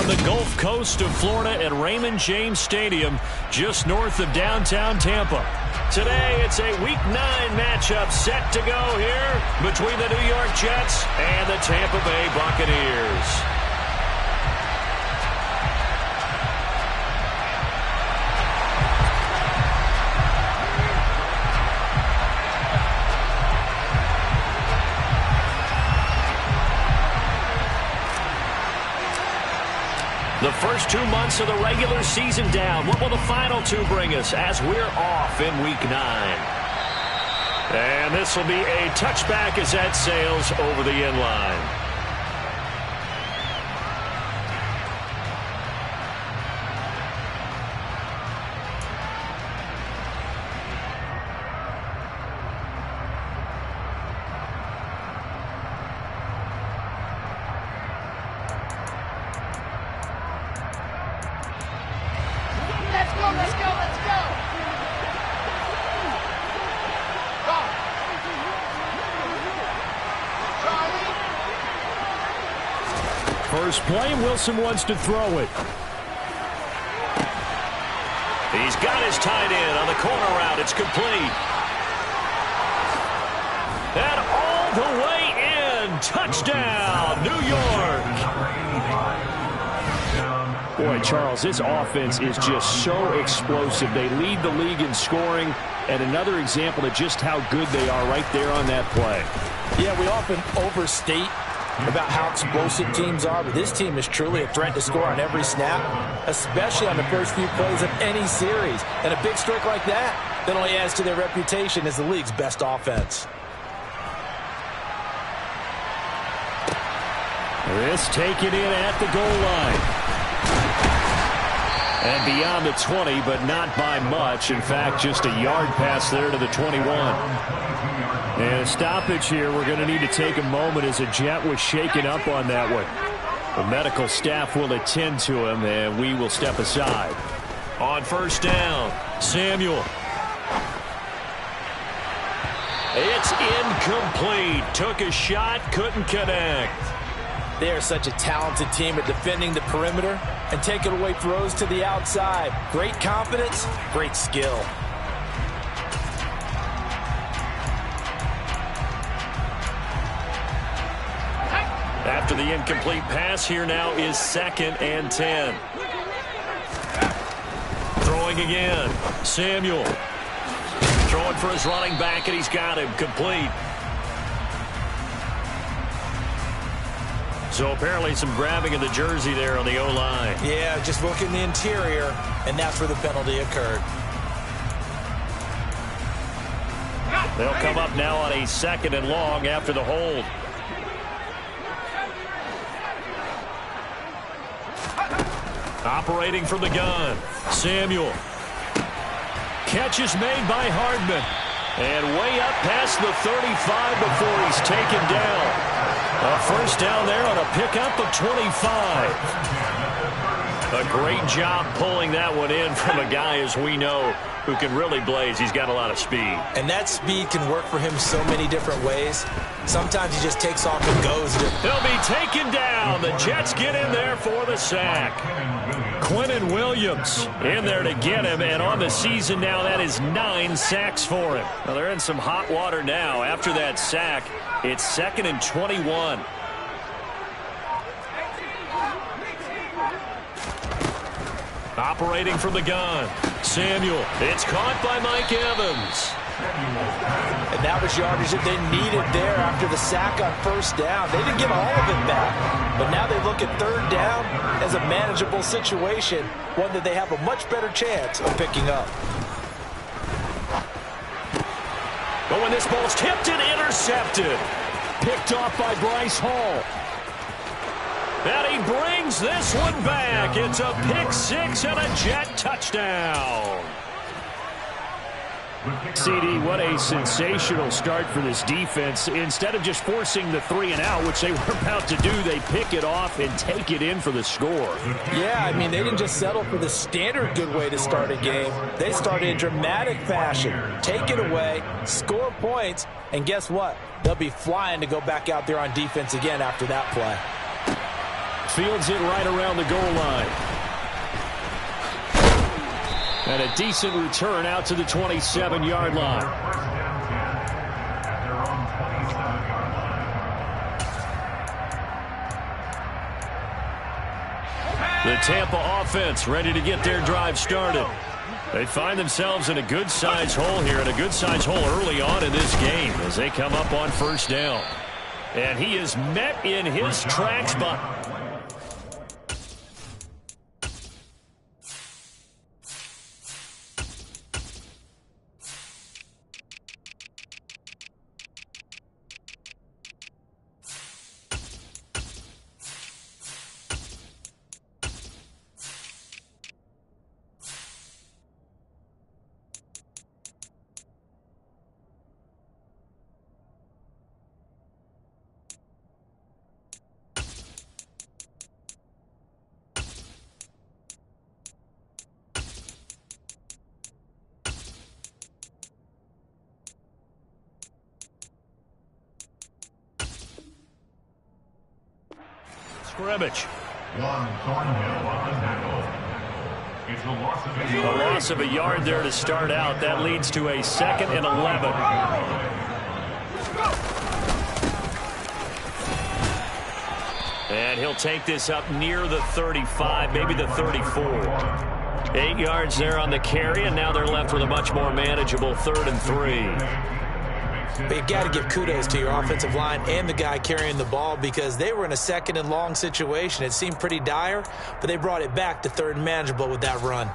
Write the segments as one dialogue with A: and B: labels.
A: from the Gulf Coast of Florida at Raymond James Stadium, just north of downtown Tampa. Today, it's a Week 9 matchup set to go here between the New York Jets and the Tampa Bay Buccaneers. The first 2 months of the regular season down. What will the final 2 bring us as we're off in Week 9? And this will be a touchback as that sails over the end line. First play, Wilson wants to throw it. He's got his tight end on the corner route. It's complete. And all the way in. Touchdown, New York. Boy, Charles, this offense is just so explosive. They lead the league in scoring, and another example of just how good they are right there on that play.
B: Yeah, we often overstate about how explosive teams are, but this team is truly a threat to score on every snap, especially on the first few plays of any series. And a big streak like that only adds to their reputation as the league's best offense.
A: This taken in at the goal line. And beyond the 20, but not by much. In fact, just a yard pass there to the 21. And a stoppage here. We're going to need to take a moment as a Jet was shaken up on that one. The medical staff will attend to him, and we will step aside. On first down, Samuel. It's incomplete. Took a shot, couldn't connect.
B: They are such a talented team at defending the perimeter and taking away throws to the outside. Great confidence, great skill.
A: After the incomplete pass, here now is 2nd and 10. Throwing again. Samuel. Throwing for his running back, and he's got him complete. So apparently some grabbing of the jersey there on the O-line.
B: Yeah, just look in the interior, and that's where the penalty occurred.
A: They'll come up now on a 2nd and long after the hold. Operating from the gun, Samuel. Catch is made by Hardman. And way up past the 35 before he's taken down. A first down there on a pickup of 25. A great job pulling that one in from a guy, as we know, who can really blaze. He's got a lot of speed.
B: And that speed can work for him so many different ways. Sometimes he just takes off and goes.
A: He'll be taken down. The Jets get in there for the sack. Quentin Williams in there to get him, and on the season now, that is 9 sacks for him. Well, they're in some hot water now. After that sack, it's 2nd and 21. Operating from the gun, Samuel. It's caught by Mike Evans.
B: And that was yardage that they needed there after the sack on first down. They didn't get all of it back, but now they look at 3rd down as a manageable situation, one that they have a much better chance of picking up.
A: But when this ball's tipped and intercepted, picked off by Bryce Hall. And he brings this one back. It's a pick 6 and a Jet touchdown. CD, what a sensational start for this defense. Instead of just forcing the 3 and out, which they were about to do, they pick it off and take it in for the score.
B: Yeah, I mean, they didn't just settle for the standard good way to start a game. They started in dramatic fashion. Take it away, score points, and guess what? They'll be flying to go back out there on defense again after that play.
A: Fields it right around the goal line. And a decent return out to the 27-yard line. The Tampa offense ready to get their drive started. They find themselves in a good-sized hole here, and a good-sized hole early on in this game as they come up on first down. And he is met in his tracks by... scrimmage.
C: A
A: loss of a yard there to start out. That leads to a 2nd and 11. And he'll take this up near the 35, maybe the 34. 8 yards there on the carry, and now they're left with a much more manageable 3rd and 3.
B: But you got to give kudos to your offensive line and the guy carrying the ball because they were in a 2nd and long situation. It seemed pretty dire, but they brought it back to 3rd and manageable with that run.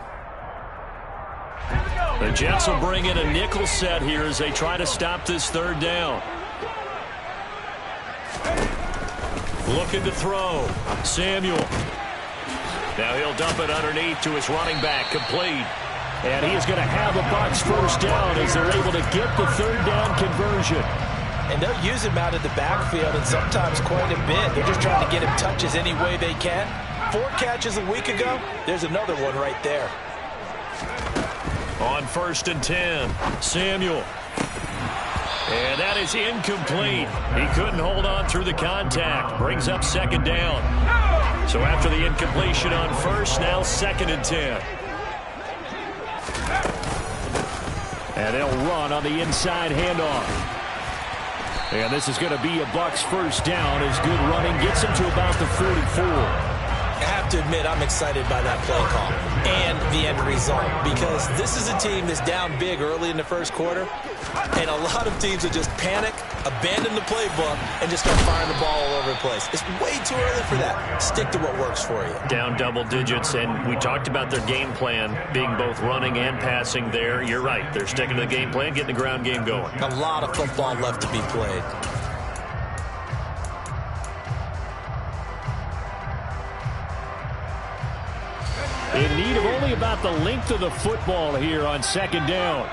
A: The Jets will bring in a nickel set here as they try to stop this 3rd down. Looking to throw. Samuel. Now he'll dump it underneath to his running back. Complete. And he is going to have a Bucs first down as they're able to get the 3rd down conversion.
B: And they'll use him out of the backfield and sometimes quite a bit. They're just trying to get him touches any way they can. 4 catches a week ago. There's another one right there.
A: On 1st and 10, Samuel. And that is incomplete. He couldn't hold on through the contact. Brings up 2nd down. So after the incompletion on 1st, now 2nd and 10. And they'll run on the inside handoff. And this is going to be a Bucs first down as good running gets him to about the 44.
B: I have to admit, I'm excited by that play call and the end result because this is a team that's down big early in the 1st quarter, and a lot of teams will just panic, abandon the playbook, and just start firing the ball all over the place. It's way too early for that. Stick to what works for you.
A: Down double digits, and we talked about their game plan being both running and passing there. You're right. They're sticking to the game plan, getting the ground game going.
B: A lot of football left to be played.
A: In need of only about the length of the football here on 2nd down.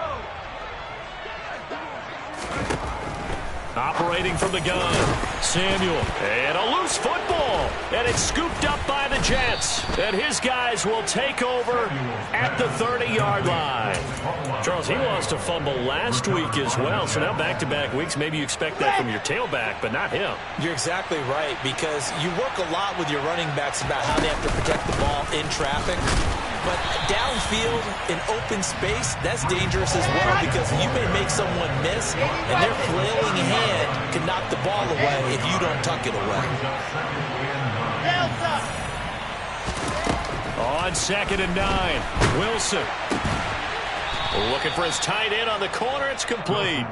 A: Operating from the gun, Samuel. And a loose football. And it's scooped up by the Jets. And his guys will take over at the 30-yard line. Charles, he lost a fumble last week as well. So now back-to-back weeks, maybe you expect that from your tailback, but not him.
B: You're exactly right because you work a lot with your running backs about how they have to protect the ball in traffic. But downfield in open space, that's dangerous as well because you may make someone miss, and their flailing hand can knock the ball away if you don't tuck it away.
A: On 2nd and 9, Wilson. Looking for his tight end on the corner. It's complete.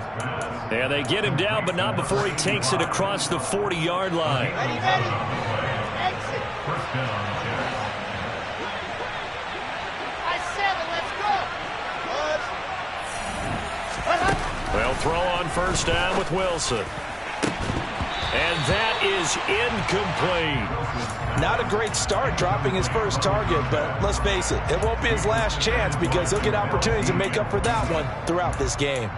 A: And they get him down, but not before he takes it across the 40-yard line.
C: Exit. First down.
A: They'll throw on first down with Wilson. And that is incomplete.
B: Not a great start dropping his first target, but let's face it, it won't be his last chance because he'll get opportunities to make up for that one throughout this game.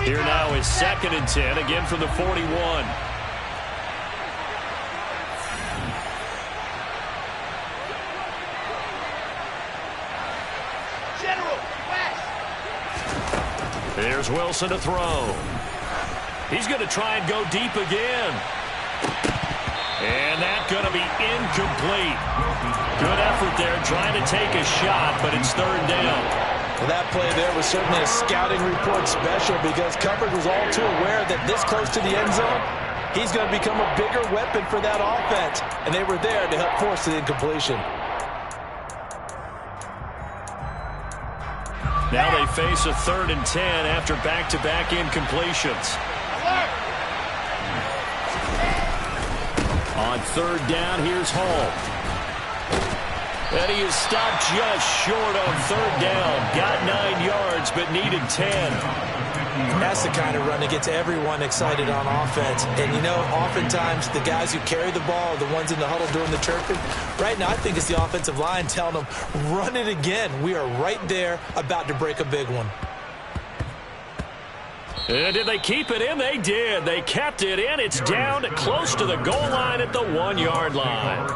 A: Here now is 2nd and 10, again from the 41.
C: General, west.
A: Here's Wilson to throw. He's going to try and go deep again. And that's going to be incomplete. Good effort there trying to take a shot, but it's third down.
B: Well, that play there was certainly a scouting report special because coverage was all too aware that this close to the end zone, he's going to become a bigger weapon for that offense. And they were there to help force the incompletion.
A: Now they face a 3rd and 10 after back-to-back incompletions. On 3rd down, here's Hall. And he is stopped just short on 3rd down. Got 9 yards, but needed 10.
B: That's the kind of run that gets everyone excited on offense. And, you know, oftentimes the guys who carry the ball are the ones in the huddle doing the chirping. Right now, I think it's the offensive line telling them, run it again. We are right there about to break a big one.
A: And did they keep it in? They did. They kept it in. It's down close to the goal line at the 1-yard line.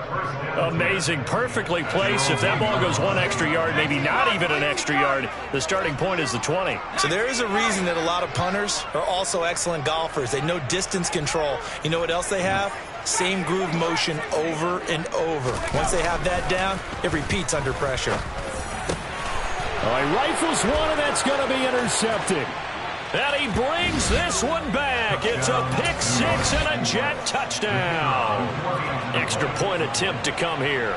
A: Amazing. Perfectly placed. If that ball goes 1 extra yard, maybe not even an extra yard, the starting point is the 20.
B: So there is a reason that a lot of punters are also excellent golfers. They know distance control. You know what else they have? Same groove motion over and over. Once they have that down, it repeats under pressure.
A: All right, rifles one, and that's going to be intercepted. And he brings this one back. It's a pick six and a Jet touchdown. Extra point attempt to come here.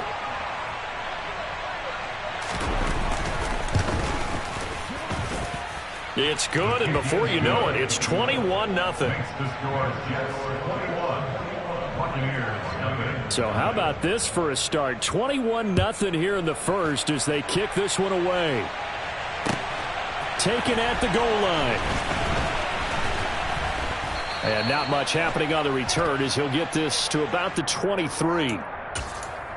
A: It's good, and before you know it, it's 21-0. So how about this for a start? 21-0 here in the first as they kick this one away. Taken at the goal line. And not much happening on the return as he'll get this to about the 23.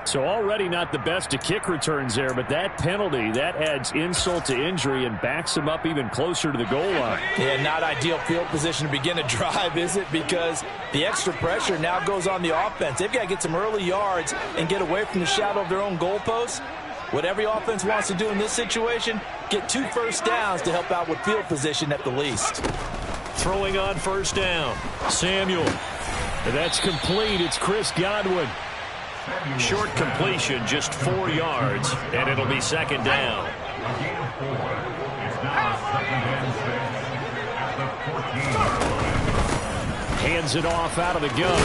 A: So already not the best of kick returns there, but that penalty, that adds insult to injury and backs him up even closer to the goal line.
B: Yeah, not ideal field position to begin a drive, is it? Because the extra pressure now goes on the offense. They've got to get some early yards and get away from the shadow of their own goalposts. What every offense wants to do in this situation, get 2 first downs to help out with field position at the least.
A: Throwing on first down, Samuel. That's complete. It's Chris Godwin. Short completion, just 4 yards, and it'll be second down. Hands it off out of the gun.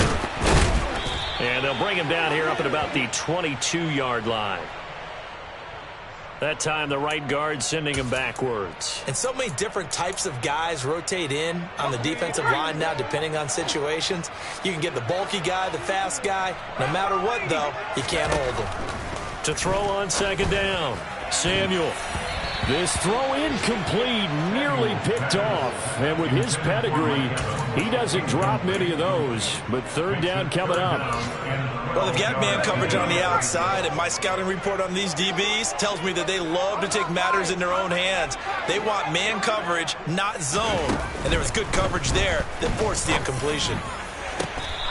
A: And they'll bring him down here up at about the 22-yard line. That time, the right guard sending him backwards.
B: And so many different types of guys rotate in on the defensive line now, depending on situations. You can get the bulky guy, the fast guy. No matter what, though, you can't hold him.
A: To throw on second down, Samuel. This throw incomplete, nearly picked off. And with his pedigree, he doesn't drop many of those. But third down coming up.
B: Well, they've got man coverage on the outside, and my scouting report on these DBs tells me that they love to take matters in their own hands. They want man coverage, not zone. And there was good coverage there that forced the incompletion.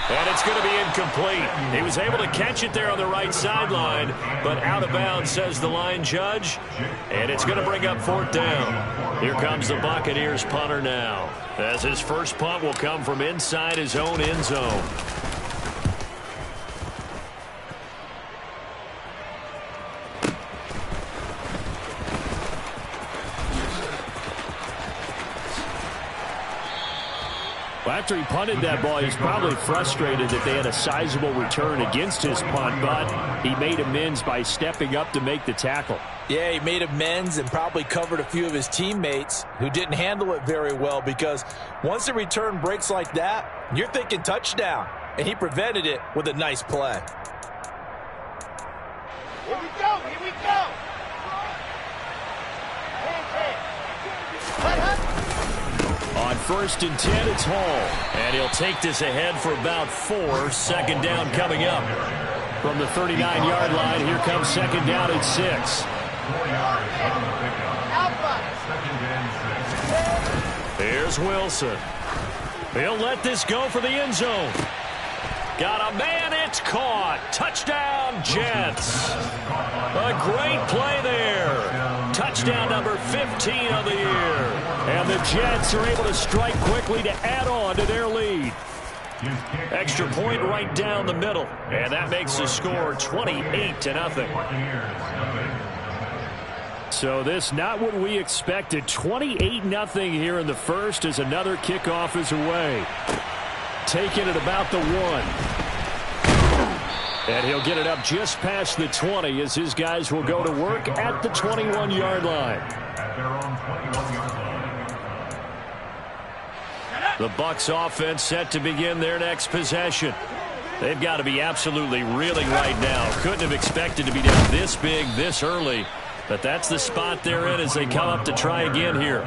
A: And it's going to be incomplete. He was able to catch it there on the right sideline, but out of bounds, says the line judge. And it's going to bring up fourth down. Here comes the Buccaneers punter now, as his first punt will come from inside his own end zone. Well, after he punted that ball, he's probably frustrated that they had a sizable return against his punt, but he made amends by stepping up to make the tackle.
B: Yeah, he made amends and probably covered a few of his teammates who didn't handle it very well, because once the return breaks like that, you're thinking touchdown, and he prevented it with a nice play.
C: Here we go, here we go.
A: On first and 10, it's Hall. And he'll take this ahead for about 4. Second down coming up. From the 39-yard line, here comes second down at 6. Here's Wilson. He'll let this go for the end zone. Got a man, it's caught. Touchdown, Jets. A great play there. Touchdown. touchdown number 15 of the year. And the Jets are able to strike quickly to add on to their lead. Extra point right down the middle. And that makes the score 28-0. So this not what we expected. 28-0 here in the first as another kickoff is away. Taking it about the 1. And he'll get it up just past the 20 as his guys will go to work at the 21-yard line. The Bucs offense set to begin their next possession. They've got to be absolutely reeling right now. Couldn't have expected to be down this big this early. But that's the spot they're in as they come up to try again here.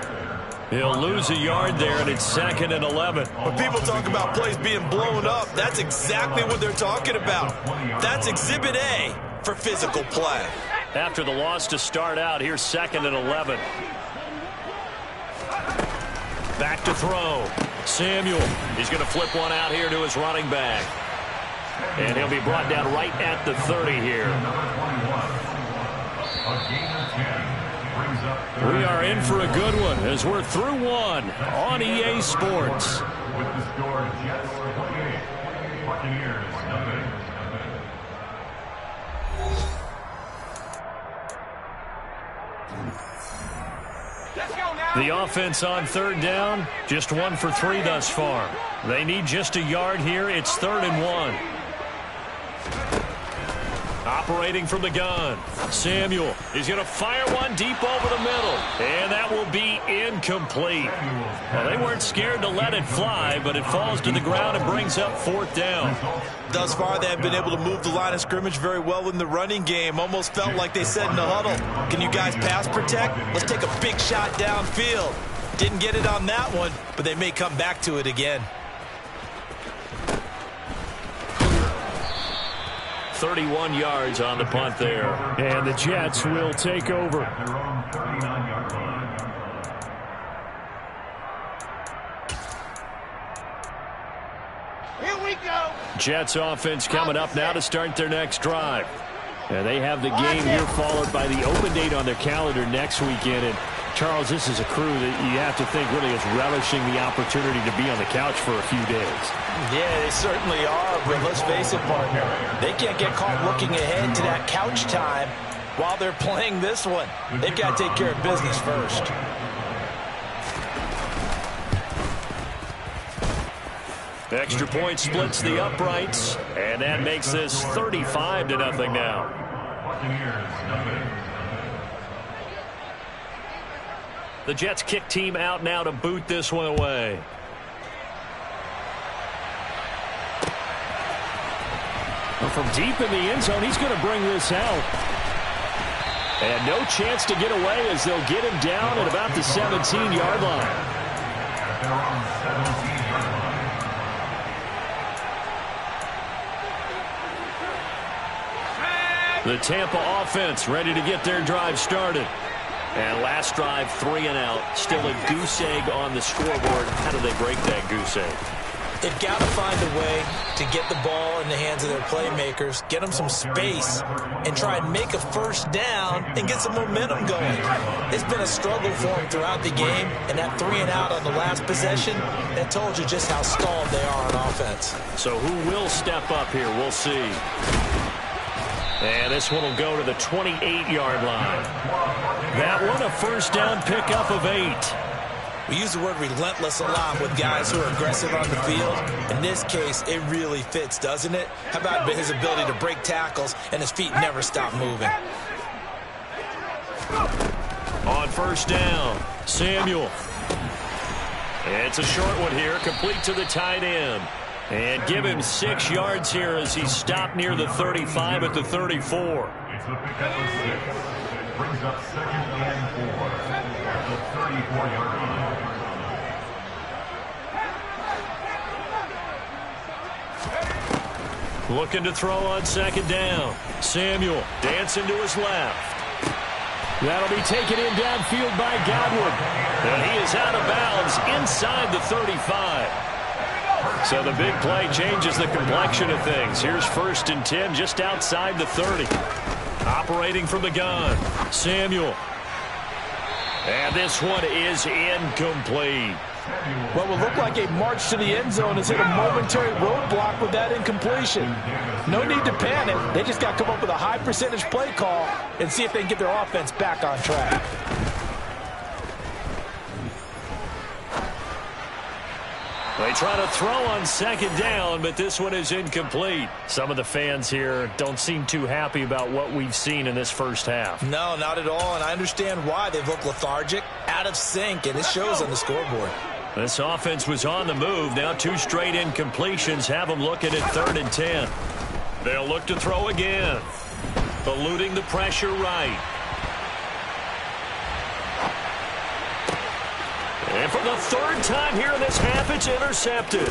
A: He'll lose a yard there, and it's 2nd and 11.
D: When people talk about plays being blown up, that's exactly what they're talking about. That's Exhibit A for physical play.
A: After the loss to start out, here's 2nd and 11. Back to throw. Samuel. He's going to flip one out here to his running back. And he'll be brought down right at the 30 here. We are in for a good one as we're through one on EA Sports.
E: With the score, Jets 28, Buccaneers nothing.
A: The offense on 3rd down, just 1 for 3 thus far. They need just a yard here. It's 3rd and 1. Operating from the gun. Samuel. He's going to fire one deep over the middle. And that will be incomplete. Well, they weren't scared to let it fly, but it falls to the ground and brings up 4th down.
D: Thus far, they have been able to move the line of scrimmage very well in the running game. Almost felt like they said in the huddle, can you guys pass protect? Let's take a big shot downfield. Didn't get it on that one, but they may come back to it again.
A: 31 yards on the punt there. And the Jets will take over.
C: Here we go.
A: Jets offense coming up now to start their next drive. And they have the game here followed by the open date on their calendar next weekend. And Charles, this is a crew that you have to think really is relishing the opportunity to be on the couch for a few days.
B: Yeah, they certainly are, but let's face it, partner. They can't get caught looking ahead to that couch time while they're playing this one. They've got to take care of business first.
A: Extra point splits the uprights, and that makes this 35-0 now. The Jets kick team out now to boot this one away. Well, from deep in the end zone, he's going to bring this out. And no chance to get away as they'll get him down at about the 17-yard line. The Tampa offense ready to get their drive started. And last drive, 3 and out. Still a goose egg on the scoreboard. How do they break that goose egg?
B: They've got to find a way to get the ball in the hands of their playmakers, get them some space, and try and make a first down and get some momentum going. It's been a struggle for them throughout the game, and that 3 and out on the last possession, that told you just how stalled they are on offense.
A: So who will step up here? We'll see. And this one will go to the 28-yard line. That one a first down pickup of 8.
B: We use the word relentless a lot with guys who are aggressive on the field. In this case, it really fits, doesn't it? How about his ability to break tackles and his feet never stop moving?
A: On first down, Samuel. It's a short one here, complete to the tight end. And give him 6 yards here as he's stopped near the 35 at the 34.
E: It's a pickup of 6. Brings up 2nd and 4 at the 34-yard line.
A: Looking to throw on 2nd down. Samuel dancing to his left. That'll be taken in downfield by Godwin. And he is out of bounds inside the 35. So the big play changes the complexion of things. Here's 1st and 10 just outside the 30. Operating from the gun. Samuel. And this one is incomplete.
B: What will look like a march to the end zone has hit a momentary roadblock with that incompletion. No need to panic. They just got to come up with a high percentage play call and see if they can get their offense back on track.
A: They try to throw on second down, but this one is incomplete. Some of the fans here don't seem too happy about what we've seen in this first half.
D: No, not at all, and I understand why. They've looked lethargic, out of sync, and it shows on the scoreboard.
A: This offense was on the move. Now 2 straight incompletions have them looking at 3rd and 10. They'll look to throw again. Eluding the pressure right. And for the 3rd time here in this half, it's intercepted.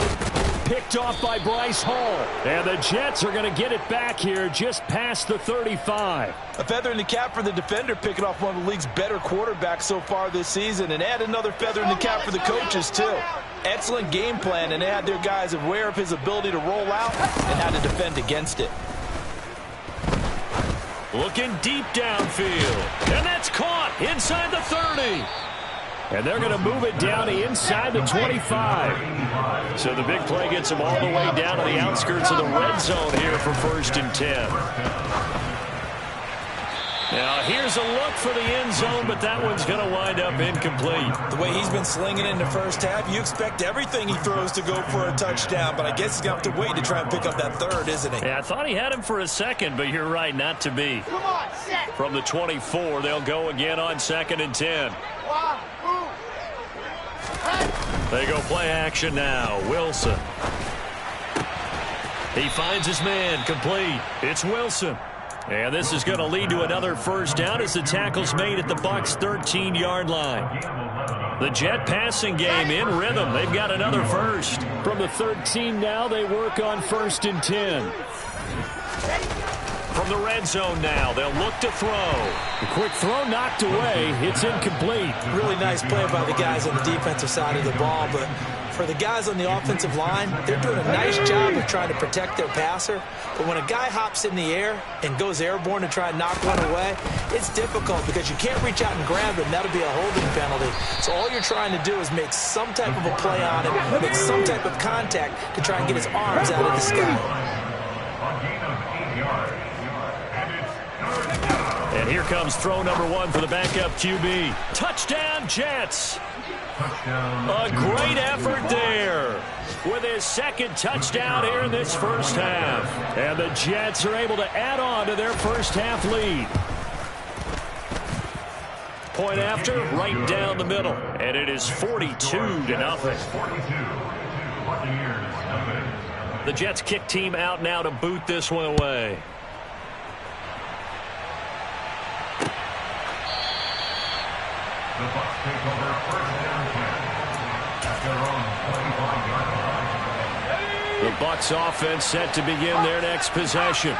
A: Picked off by Bryce Hall. And the Jets are going to get it back here just past the 35.
B: A feather in the cap for the defender, picking off one of the league's better quarterbacks so far this season, and add another feather in the cap for the coaches, too. Excellent game plan, and they had their guys aware of his ability to roll out and how to defend against it.
A: Looking deep downfield. And that's caught inside the 30. And they're going to move it down to inside the 25. So the big play gets them all the way down to the outskirts of the red zone here for 1st and 10. Now here's a look for the end zone, but that one's going to wind up incomplete.
D: The way he's been slinging in the first half, you expect everything he throws to go for a touchdown, but I guess he's going to have to wait to try and pick up that 3rd, isn't he?
A: Yeah, I thought he had him for a second, but you're right, not to be.
C: Come on, set.
A: From the 24, they'll go again on 2nd and 10. They go play action now. Wilson. He finds his man, complete. It's Wilson. And this is going to lead to another 1st down as the tackle's made at the Bucs' 13-yard line. The Jet passing game in rhythm. They've got another 1st. From the 13 now, they work on 1st and 10. From the red zone now, they'll look to throw. The quick throw knocked away. It's incomplete.
B: Really nice play by the guys on the defensive side of the ball, but for the guys on the offensive line, they're doing a nice job of trying to protect their passer. But when a guy hops in the air and goes airborne to try and knock one away, it's difficult because you can't reach out and grab him. That'll be a holding penalty. So all you're trying to do is make some type of a play on him, make some type of contact to try and get his arms out of the sky.
A: And here comes throw number 1 for the backup QB. Touchdown, Jets. A great effort there with his 2nd touchdown here in this first half. And the Jets are able to add on to their first half lead. Point after, right down the middle. And it is 42-0. The Jets kick team out now to boot this one away.
E: The Bucs take over 1st down 10 at their own 25-yard line.
A: The Bucs offense set to begin their next possession.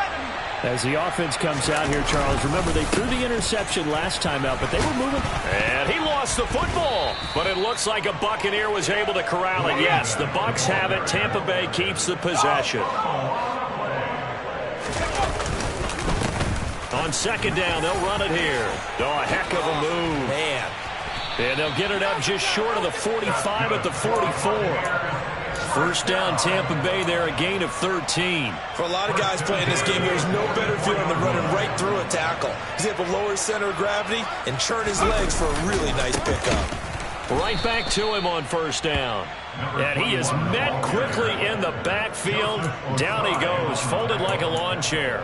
A: As the offense comes out here, Charles, remember they threw the interception last time out, but they were moving. And he lost the football. But it looks like a Buccaneer was able to corral it. Yes, the Bucs have it. Tampa Bay keeps the possession. On 2nd down, they'll run it here. Oh, a heck of a move.
B: Man.
A: And they'll get it up just short of the 45 at the 44. 1st down, Tampa Bay there, a gain of 13.
D: For a lot of guys playing this game, there's no better feeling than running right through a tackle. He's able to lower his center of gravity and churn his legs for a really nice pickup.
A: Right back to him on 1st down. And he is met quickly in the backfield. Down he goes, folded like a lawn chair.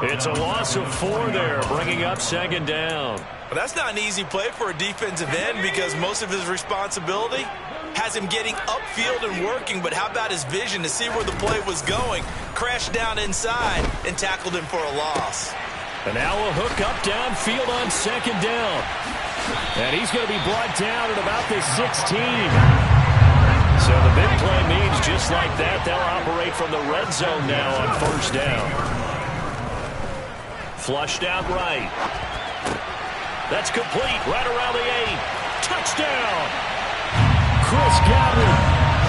A: It's a loss of 4 there, bringing up 2nd down.
D: But that's not an easy play for a defensive end because most of his responsibility has him getting upfield and working, but how about his vision to see where the play was going, crashed down inside, and tackled him for a loss.
A: And now a hook up downfield on 2nd down. And he's going to be brought down at about the 16. So the big play means just like that, they'll operate from the red zone now on 1st down. Flushed out right. That's complete right around the 8. Touchdown! Chris Godwin,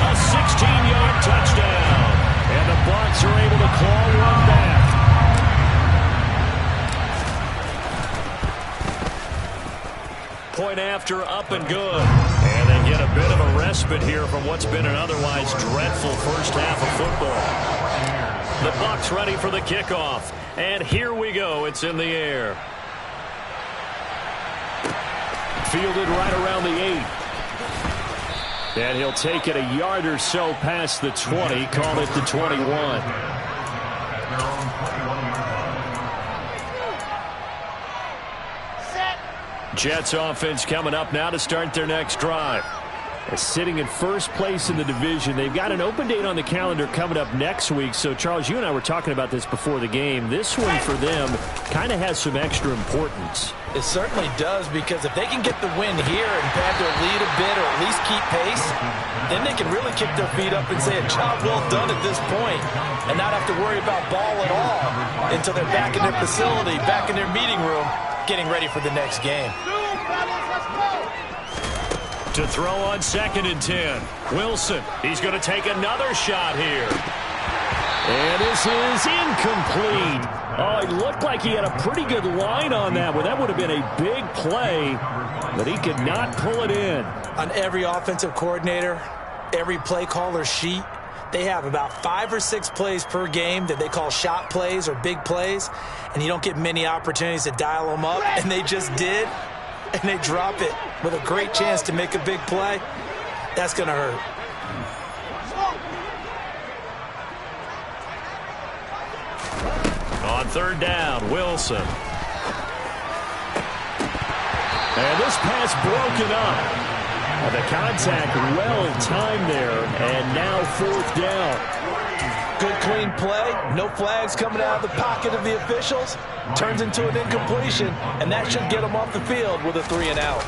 A: a 16-yard touchdown. And the Bucs are able to claw one back. point after, up and good. And they get a bit of a respite here from what's been an otherwise dreadful first half of football. The Bucs ready for the kickoff. And here we go. It's in the air. Fielded right around the 8. And he'll take it a yard or so past the 20. Call it the 21. Jets offense coming up now to start their next drive. Sitting in first place in the division. They've got an open date on the calendar coming up next week. So, Charles, you and I were talking about this before the game. This one for them kind of has some extra importance.
B: It certainly does, because if they can get the win here and pad their lead a bit or at least keep pace, then they can really kick their feet up and say a job well done at this point and not have to worry about ball at all until they're back in their facility, back in their meeting room, getting ready for the next game.
A: To throw on 2nd and 10. Wilson, he's going to take another shot here. And this is incomplete. Oh, it looked like he had a pretty good line on that one. That would have been a big play, but he could not pull it in.
B: On every offensive coordinator, every play caller sheet, they have about 5 or 6 plays per game that they call shot plays or big plays, and you don't get many opportunities to dial them up, and they just did. And they drop it with a great chance to make a big play. That's going to hurt.
A: On 3rd down, Wilson. And this pass broken up. The contact well timed there, and now 4th down.
B: Good, clean play. No flags coming out of the pocket of the officials. Turns into an incompletion, and that should get them off the field with a 3-and-out.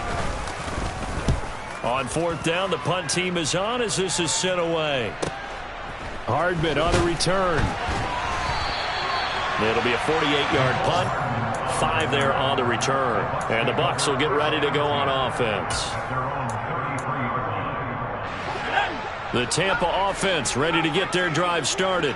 A: On 4th down, the punt team is on as this is sent away. Hardman on the return. It'll be a 48-yard punt. 5 there on the return. And the Bucs will get ready to go on offense. The Tampa offense ready to get their drive started.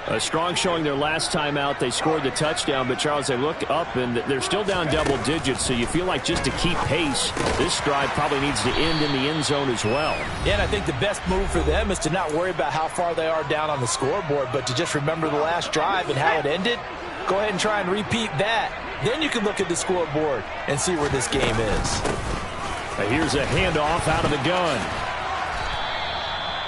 A: A strong showing their last time out. They scored the touchdown, but, Charles, they look up, and they're still down double digits, so you feel like just to keep pace, this drive probably needs to end in the end zone as well.
B: Yeah, and I think the best move for them is to not worry about how far they are down on the scoreboard, but to just remember the last drive and how it ended. Go ahead and try and repeat that. Then you can look at the scoreboard and see where this game is.
A: Here's a handoff out of the gun.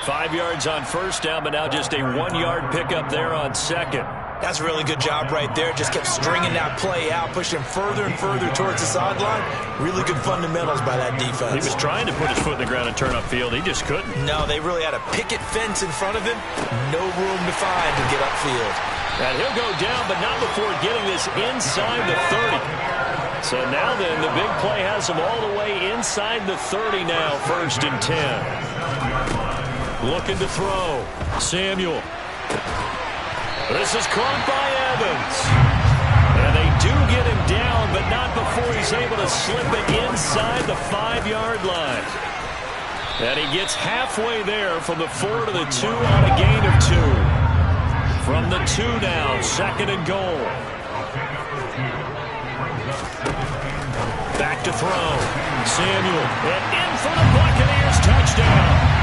A: 5 yards on 1st down, but now just a 1-yard pickup there on 2nd.
D: That's a really good job right there. Just kept stringing that play out, pushing further and further towards the sideline. Really good fundamentals by that defense.
A: He was trying to put his foot in the ground and turn upfield. He just couldn't.
D: No, they really had a picket fence in front of him. No room to find to get upfield.
A: And he'll go down, but not before getting this inside the 30. So now then, the big play has him all the way inside the 30 now, 1st and 10. Looking to throw. Samuel. This is caught by Evans. And they do get him down, but not before he's able to slip it inside the 5-yard line. And he gets halfway there from the 4 to the 2 on a gain of 2. From the 2 now, 2nd and goal. Back to throw. Samuel. And in for the Buccaneers touchdown.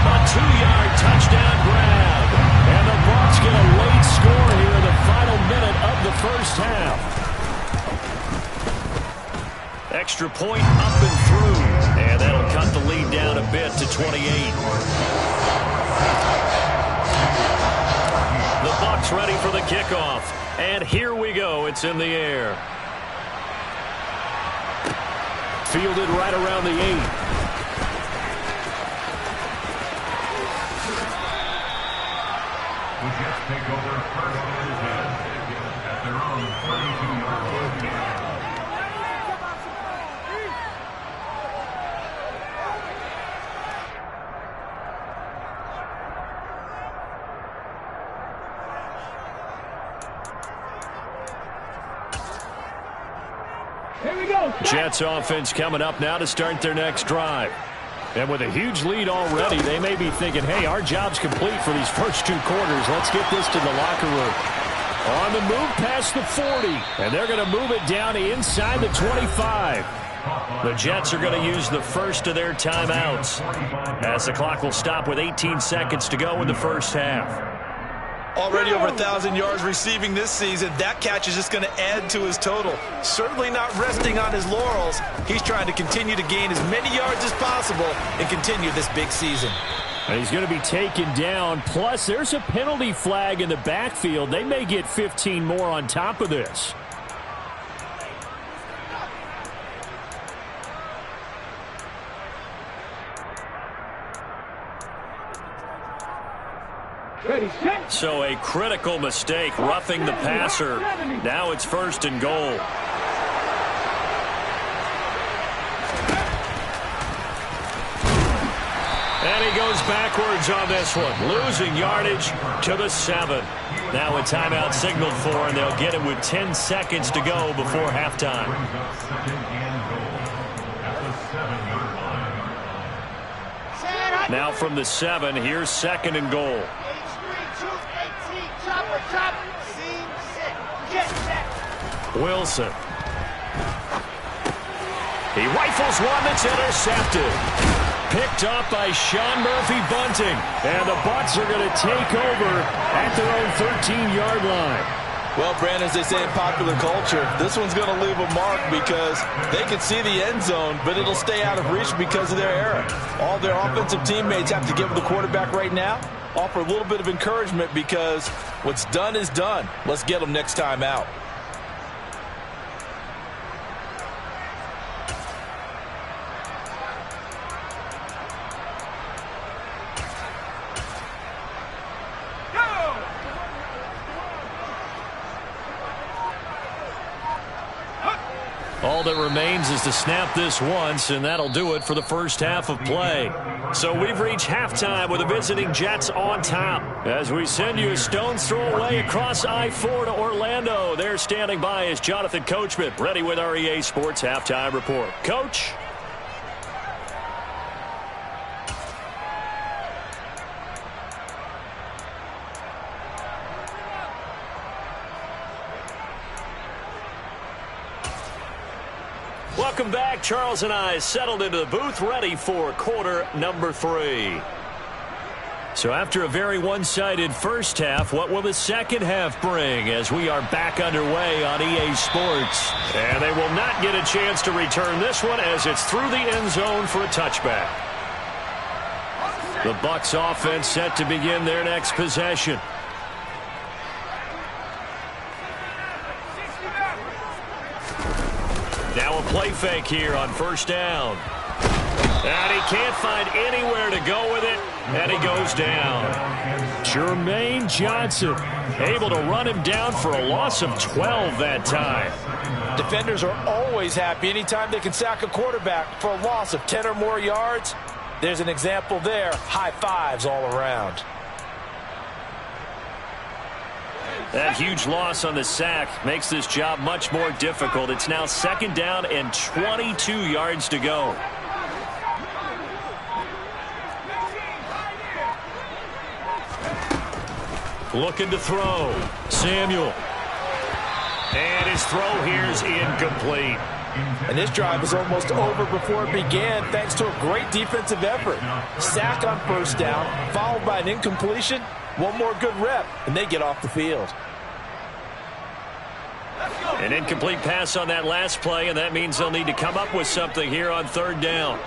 A: A 2-yard touchdown grab. And the Bucs get a late score here in the final minute of the first half. Extra point up and through. And that'll cut the lead down a bit to 28. The Bucs ready for the kickoff. And here we go. It's in the air. Fielded right around the 8.
E: Take over 1st and 10 at their own 32-yard line.
C: Here we go.
A: Jets offense coming up now to start their next drive. And with a huge lead already, they may be thinking, hey, our job's complete for these first 2 quarters. Let's get this to the locker room. On the move past the 40. And they're going to move it down to inside the 25. The Jets are going to use the first of their timeouts, as the clock will stop with 18 seconds to go in the first half.
D: Already over 1,000 yards receiving this season. That catch is just going to add to his total. Certainly not resting on his laurels. He's trying to continue to gain as many yards as possible and continue this big season.
A: And he's going to be taken down. Plus, there's a penalty flag in the backfield. They may get 15 more on top of this. So a critical mistake, roughing the passer. Now it's 1st and goal. And he goes backwards on this one, losing yardage to the 7. Now a timeout signaled for, and they'll get it with 10 seconds to go before halftime. Now from the 7, here's 2nd and goal. Wilson. He rifles one that's intercepted. Picked up by Sean Murphy-Bunting. And the Bucs are going to take over at their own 13-yard line.
D: Well, Brandon, as they say in popular culture, this one's going to leave a mark because they can see the end zone, but it'll stay out of reach because of their error. All their offensive teammates have to give the quarterback right now, offer a little bit of encouragement because what's done is done. Let's get them next time out.
A: All that remains is to snap this once, and that'll do it for the first half of play. So we've reached halftime with the visiting Jets on top. As we send you a stone's throw away across I-4 to Orlando. There standing by is Jonathan Coachman, ready with our EA Sports Halftime Report. Coach? Welcome back. Charles and I settled into the booth, ready for quarter number 3. So after a very one-sided first half, what will the second half bring as we are back underway on EA Sports? And they will not get a chance to return this one as it's through the end zone for a touchback. The Bucs offense set to begin their next possession. Now a play fake here on first down. And he can't find anywhere to go with it, and he goes down. Jermaine Johnson able to run him down for a loss of 12 that time.
B: Defenders are always happy anytime they can sack a quarterback for a loss of 10 or more yards. There's an example there. High fives all around.
A: That huge loss on the sack makes this job much more difficult. It's now 2nd down and 22 yards to go. Looking to throw. Samuel. And his throw here is incomplete.
B: And this drive is almost over before it began thanks to a great defensive effort. Sack on first down, followed by an incompletion. One more good rep, and they get off the field.
A: An incomplete pass on that last play, and that means they'll need to come up with something here on 3rd down.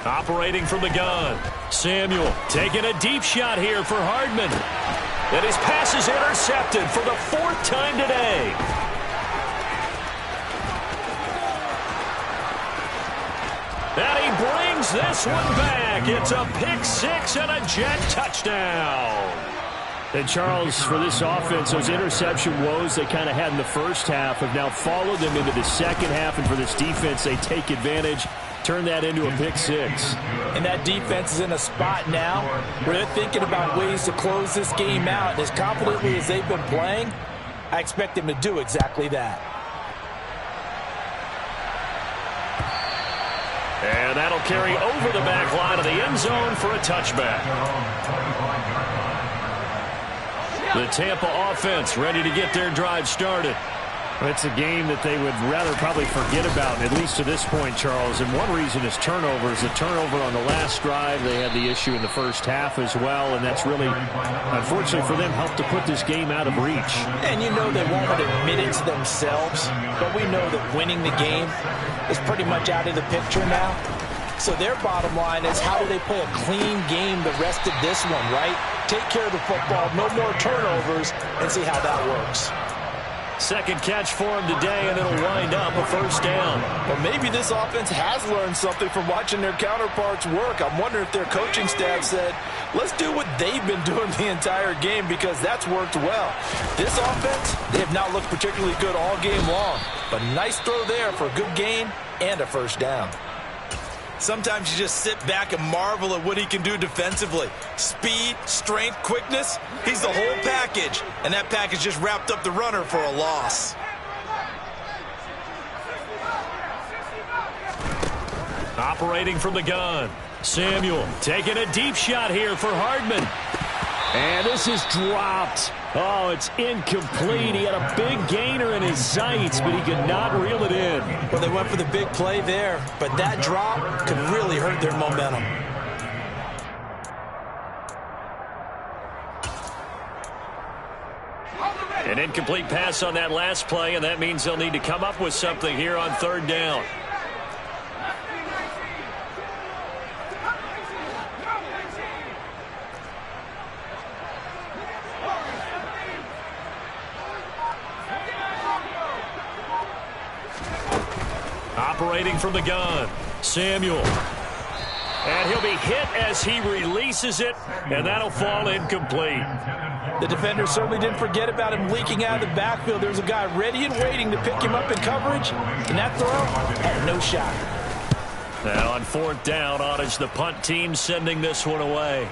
A: Operating from the gun. Samuel taking a deep shot here for Hardman. And his pass is intercepted for the 4th time today. And he brings this one back. It's a pick 6 and a Jet touchdown. And Charles, for this offense, those interception woes they kind of had in the first half have now followed them into the second half. And for this defense, they take advantage, turn that into a pick 6.
B: And that defense is in a spot now where they're thinking about ways to close this game out. And as confidently as they've been playing, I expect them to do exactly that.
A: And that'll carry over the back line of the end zone for a touchback. The Tampa offense ready to get their drive started. It's a game that they would rather probably forget about, at least to this point, Charles. And one reason is turnovers. The turnover on the last drive, they had the issue in the first half as well, and that's really, unfortunately for them, helped to put this game out of reach.
B: And you know they won't admit it to themselves, but we know that winning the game is pretty much out of the picture now. So their bottom line is, how do they play a clean game the rest of this one, right? Take care of the football, no more turnovers, and see how that works.
A: Second catch for him today, and it'll wind up a first down.
B: Well, maybe this offense has learned something from watching their counterparts work. I'm wondering if their coaching staff said, let's do what they've been doing the entire game, because that's worked well. This offense, they have not looked particularly good all game long, but nice throw there for a good gain and a first down.
D: Sometimes you just sit back and marvel at what he can do defensively. Speed, strength, quickness, he's the whole package. And that package just wrapped up the runner for a loss.
A: Operating from the gun, Samuel taking a deep shot here for Hardman. And this is dropped. Oh, it's incomplete. He had a big gainer in his sights, but he could not reel it in.
B: Well, they went for the big play there, but that drop could really hurt their momentum.
A: An incomplete pass on that last play, and that means they'll need to come up with something here on third down. Operating from the gun, Samuel. And he'll be hit as he releases it, and that'll fall incomplete.
B: The defender certainly didn't forget about him leaking out of the backfield. There's a guy ready and waiting to pick him up in coverage, and that throw had no shot.
A: Now on fourth down, Otters, the punt team sending this one away.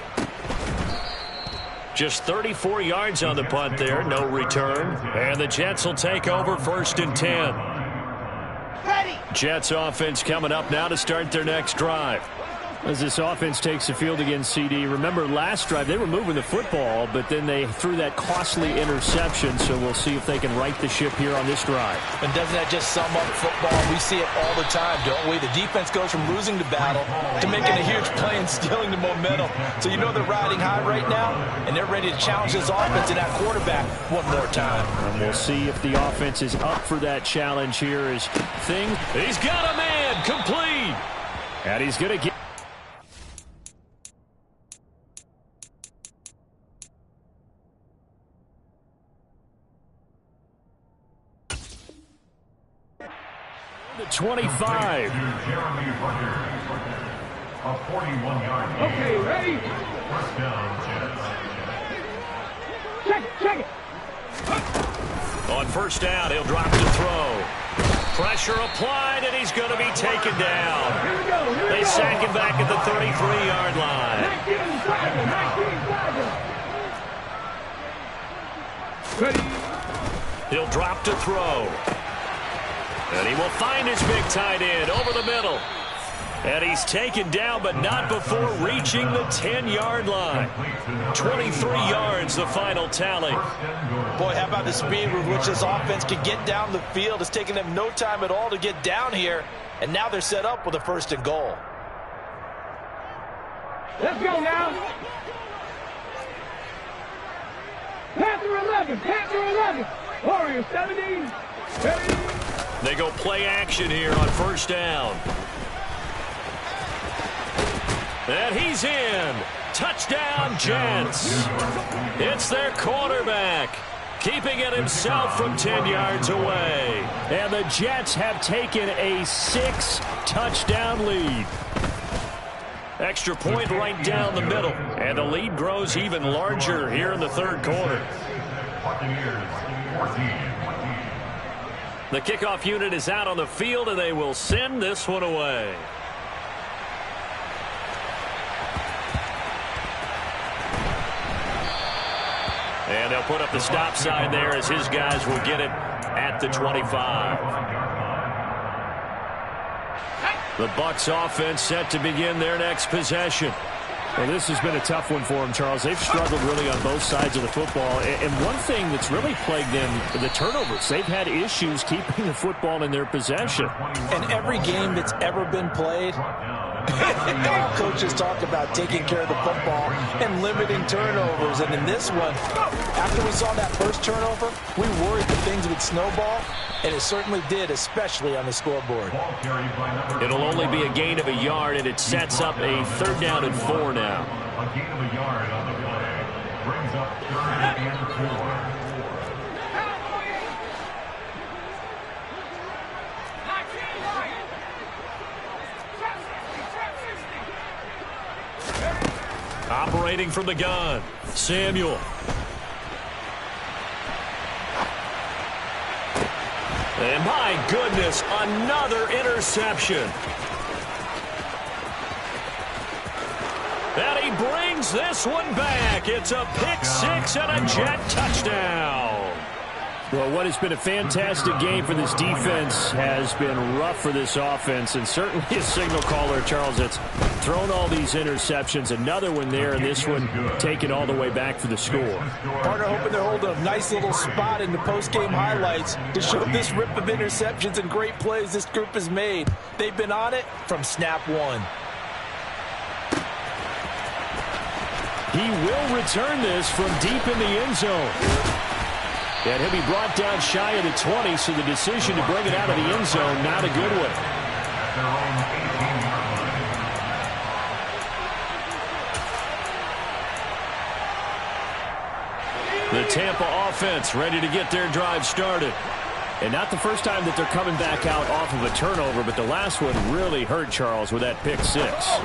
A: Just 34 yards on the punt there, no return. And the Jets will take over 1st and 10. Jets offense coming up now to start their next drive. As this offense takes the field against CD, remember last drive they were moving the football, but then they threw that costly interception, so we'll see if they can right the ship here on this drive.
B: And doesn't that just sum up football? We see it all the time, don't we? The defense goes from losing the battle to making a huge play and stealing the momentum. So you know they're riding high right now, and they're ready to challenge this offense and that quarterback one more time.
A: And we'll see if the offense is up for that challenge here. As he's got a man, complete. And he's going to get... The 25.
E: A 41-yard gain.
C: Okay, ready?
E: First down, Jets.
C: Check it.
A: On first down, he'll drop to throw. Pressure applied, and he's going to be taken down.
C: Here we go.
A: They sack him back at the 33-yard line.
C: Ready?
A: He'll drop to throw. And he will find his big tight end over the middle. And he's taken down, but not before reaching the 10-yard line. 23 yards, the final tally.
B: Boy, how about the speed with which this offense can get down the field? It's taken them no time at all to get down here, and now they're set up with a 1st and goal.
C: Let's go now. Panther 11. Warriors 17. Ready?
A: They go play action here on first down. And he's in. Touchdown, Jets. It's their quarterback, keeping it himself from 10 yards away. And the Jets have taken a 6-touchdown lead. Extra point right down the middle. And the lead grows even larger here in the third quarter. The kickoff unit is out on the field, and they will send this one away. And they'll put up the stop sign there as his guys will get it at the 25. The Bucs offense set to begin their next possession. Well, this has been a tough one for them, Charles. They've struggled really on both sides of the football. And one thing that's really plagued them, the turnovers. They've had issues keeping the football in their possession.
B: And every game that's ever been played, all coaches talk about taking care of the football and limiting turnovers. And in this one, after we saw that first turnover, we worried that things would snowball, and it certainly did, especially on the scoreboard.
A: It'll only be a gain of a yard, and it sets up a 3rd down and 4 now.
E: A gain of a yard on the play brings up 3rd and 4.
A: Operating from the gun, Samuel. And my goodness, another interception. And he brings this one back. It's a pick 6 and a Jet touchdown. Well, what has been a fantastic game for this defense has been rough for this offense, and certainly a signal caller, Charles, that's thrown all these interceptions. Another one there, and this one taken all the way back for the score.
B: Partner hoping they're holding a nice little spot in the post-game highlights to show this rip of interceptions and great plays this group has made. They've been on it from snap one.
A: He will return this from deep in the end zone. And he'll be brought down shy of the 20, so the decision to bring it out of the end zone, not a good one. The Tampa offense ready to get their drive started. And not the first time that they're coming back out off of a turnover, but the last one really hurt, Charles, with that pick 6.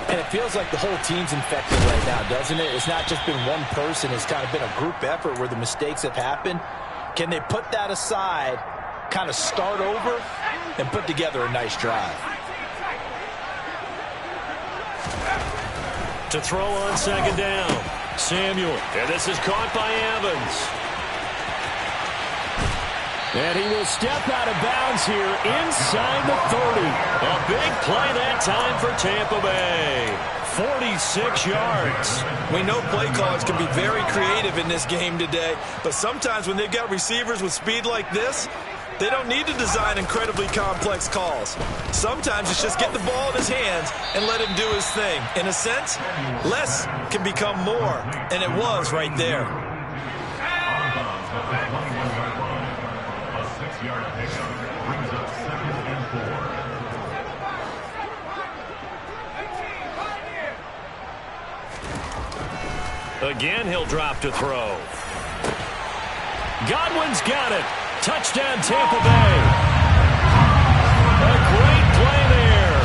B: And it feels like the whole team's infected right now, doesn't it? It's not just been one person. It's kind of been a group effort where the mistakes have happened. Can they put that aside, kind of start over, and put together a nice drive?
A: To throw on 2nd down, Samuel. And this is caught by Evans. And he will step out of bounds here inside the 30. A big play that time for Tampa Bay. 46 yards.
D: We know play callers can be very creative in this game today, but sometimes when they've got receivers with speed like this, they don't need to design incredibly complex calls. Sometimes it's just get the ball in his hands and let him do his thing. In a sense, less can become more, and it was right there.
E: A 6-yard pickup brings up 2nd and 4.
A: Again, he'll drop to throw. Godwin's got it. Touchdown, Tampa Bay. A great play there.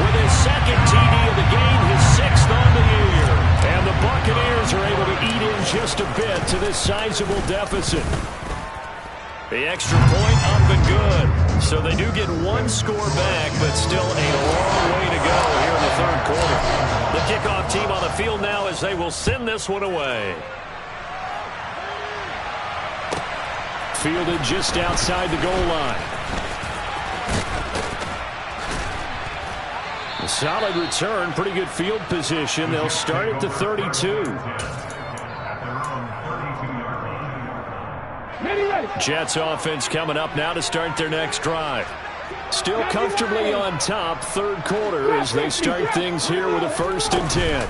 A: With his 2nd TD of the game, his 6th on the year. And the Buccaneers are able to eat in just a bit to this sizable deficit. The extra point up and good. So they do get one score back, but still a long way to go here in the 3rd quarter. The kickoff team on the field now as they will send this one away. Fielded just outside the goal line. A solid return, pretty good field position. They'll start at the 32. Jets offense coming up now to start their next drive. Still comfortably on top, 3rd quarter as they start things here with a 1st and 10.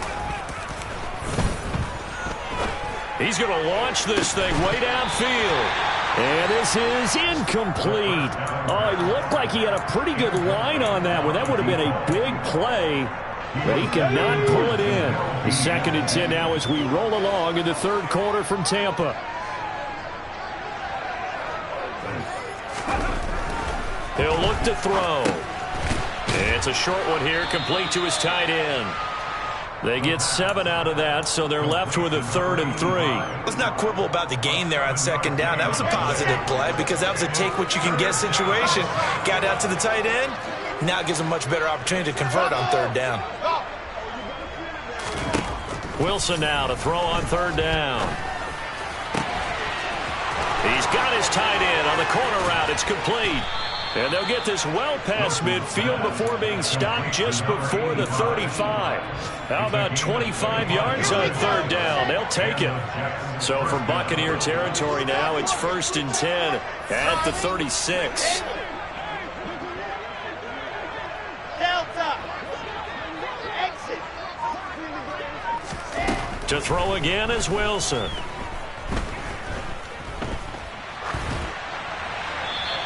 A: He's going to launch this thing way downfield. And this is incomplete. Oh, it looked like he had a pretty good line on that one. That would have been a big play, but he could not pull it in. The 2nd and 10 now as we roll along in the 3rd quarter from Tampa. He'll look to throw. It's a short one here, complete to his tight end. They get 7 out of that, so they're left with a 3rd and 3.
D: Let's not quibble about the gain there on 2nd down. That was a positive play because that was a take-what-you-can-get situation. Got out to the tight end. Now it gives them a much better opportunity to convert on 3rd down.
A: Wilson now to throw on 3rd down. He's got his tight end on the corner route. It's complete. And they'll get this well past midfield before being stopped just before the 35. How about 25 yards on third down? They'll take it. So from Buccaneer territory now, it's 1st and 10 at the 36. To throw again is Wilson.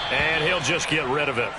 A: And he'll just get rid of it.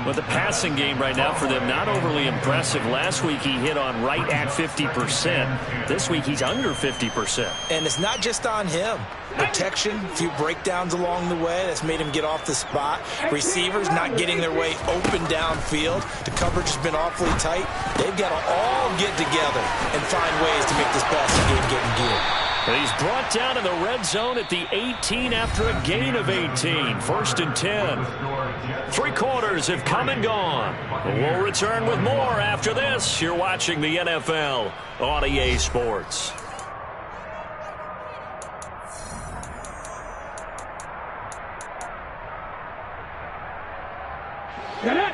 A: But the passing game right now for them, not overly impressive. Last week he hit on right at 50%. This week he's under 50%.
B: And it's not just on him. Protection, a few breakdowns along the way. That's made him get off the spot. Receivers not getting their way open downfield. The coverage has been awfully tight. They've got to all get together and find ways to make this passing game get in gear.
A: He's brought down in the red zone at the 18 after a gain of 18. 1st and 10. 3 quarters have come and gone. We'll return with more after this. You're watching the NFL on EA Sports.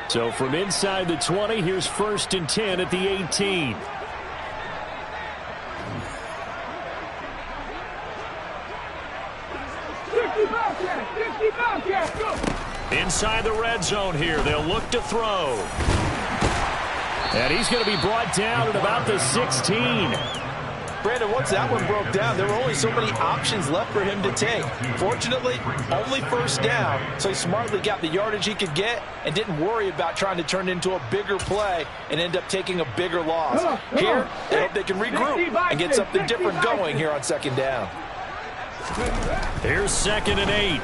A: So from inside the 20, here's 1st and 10 at the 18. Inside the red zone here, they'll look to throw. And he's going to be brought down at about the 16.
B: Brandon, once that one broke down, there were only so many options left for him to take. Fortunately, only 1st down, so he smartly got the yardage he could get and didn't worry about trying to turn it into a bigger play and end up taking a bigger loss. Here, they hope they can regroup and get something different going here on 2nd down.
A: Here's 2nd and 8.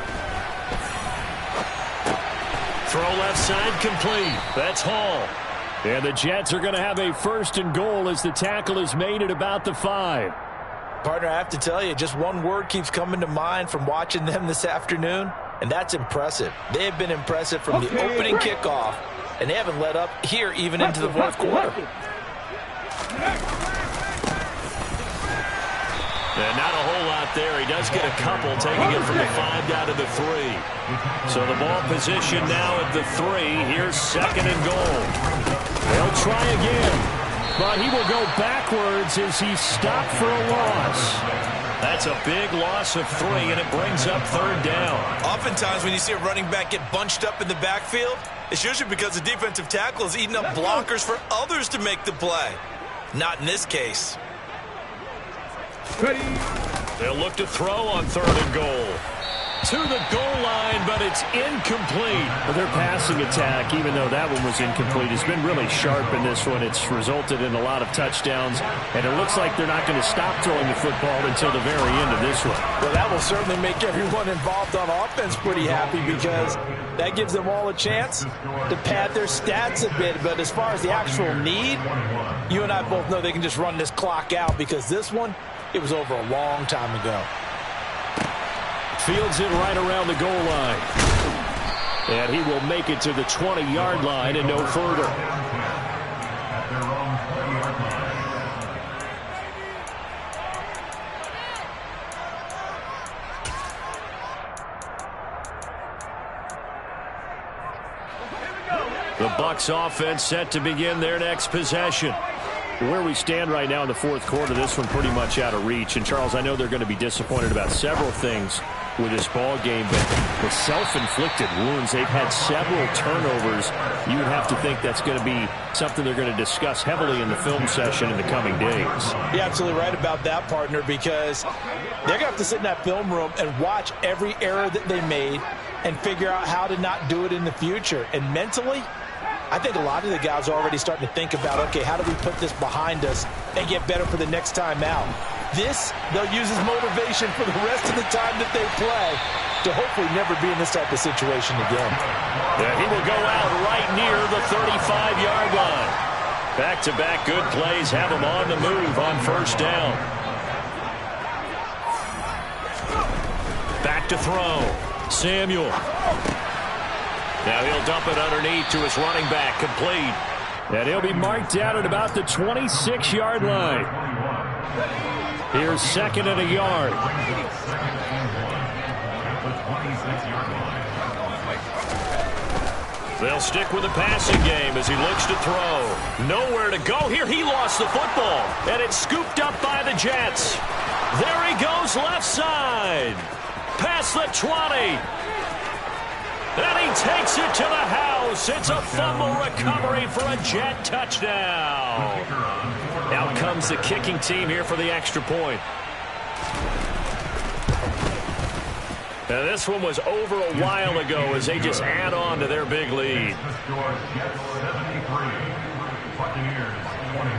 A: Throw left side complete. That's Hall. And the Jets are going to have a 1st and goal as the tackle is made at about the 5.
B: Partner, I have to tell you, just one word keeps coming to mind from watching them this afternoon, and that's impressive. They have been impressive from the opening kickoff, and they haven't let up here even into the 4th quarter.
A: And not a whole lot there. He does get a couple, taking it from the 5 down to the 3. So the ball position now at the 3. Here's 2nd and goal. They'll try again, but he will go backwards as he's stopped for a loss. That's a big loss of 3, and it brings up 3rd down.
D: Oftentimes when you see a running back get bunched up in the backfield, it's usually because the defensive tackle is eating up blockers for others to make the play. Not in this case.
A: They'll look to throw on 3rd and goal. To the goal line, but it's incomplete. Well, their passing attack, even though that one was incomplete, has been really sharp in this one. It's resulted in a lot of touchdowns, and it looks like they're not going to stop throwing the football until the very end of this one.
B: Well, that will certainly make everyone involved on offense pretty happy because that gives them all a chance to pad their stats a bit. But as far as the actual need, you and I both know they can just run this clock out because this one, it was over a long time ago.
A: Fields it right around the goal line. And he will make it to the 20-yard line and no further. The Bucs offense set to begin their next possession. Where we stand right now in the 4th quarter, this one pretty much out of reach. And, Charles, I know they're going to be disappointed about several things with this ball game, but the self-inflicted wounds, they've had several turnovers. You would have to think that's going to be something they're going to discuss heavily in the film session in the coming days.
B: You're absolutely right about that, partner, because they're going to have to sit in that film room and watch every error that they made and figure out how to not do it in the future. And mentally, I think a lot of the guys are already starting to think about, okay, how do we put this behind us and get better for the next time out? This, they'll use as motivation for the rest of the time that they play to hopefully never be in this type of situation again.
A: Yeah, he will go out right near the 35-yard line. Back-to-back good plays have him on the move on 1st down. Back to throw. Samuel. Now he'll dump it underneath to his running back, complete. And he'll be marked down at about the 26-yard line. Here's 2nd and a yard. They'll stick with the passing game as he looks to throw. Nowhere to go here. He lost the football, and it's scooped up by the Jets. There he goes left side. Past the 20. And he takes it to the house. It's a fumble recovery for a Jet touchdown. Out comes the kicking team here for the extra point. Now, this one was over a while ago as they just add on to their big lead.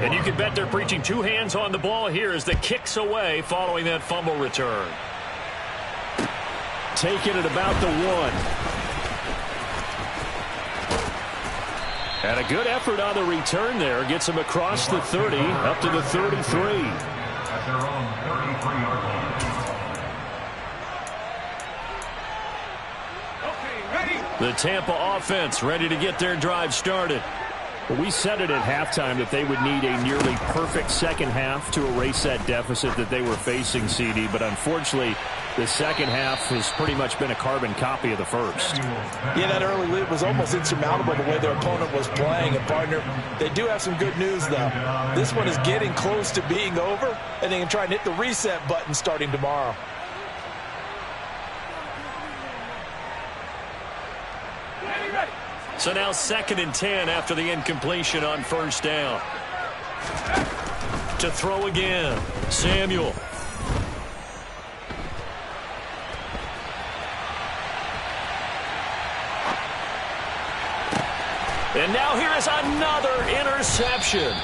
A: And you can bet they're preaching two hands on the ball here as the kick's away following that fumble return. Taking it about the 1. And a good effort on the return there. Gets him across the 30, up to the 33.
E: At their own 33-yard line.
A: The Tampa offense ready to get their drive started.
F: Well, we said it at halftime that they would need a nearly perfect second half to erase that deficit that they were facing, CD. But unfortunately, the second half has pretty much been a carbon copy of the first.
B: Yeah, that early lead was almost insurmountable the way their opponent was playing. And, partner, they do have some good news, though. This one is getting close to being over, and they can try and hit the reset button starting tomorrow.
A: So now 2nd and 10 after the incompletion on first down. To throw again, Samuel. And now here is another interception.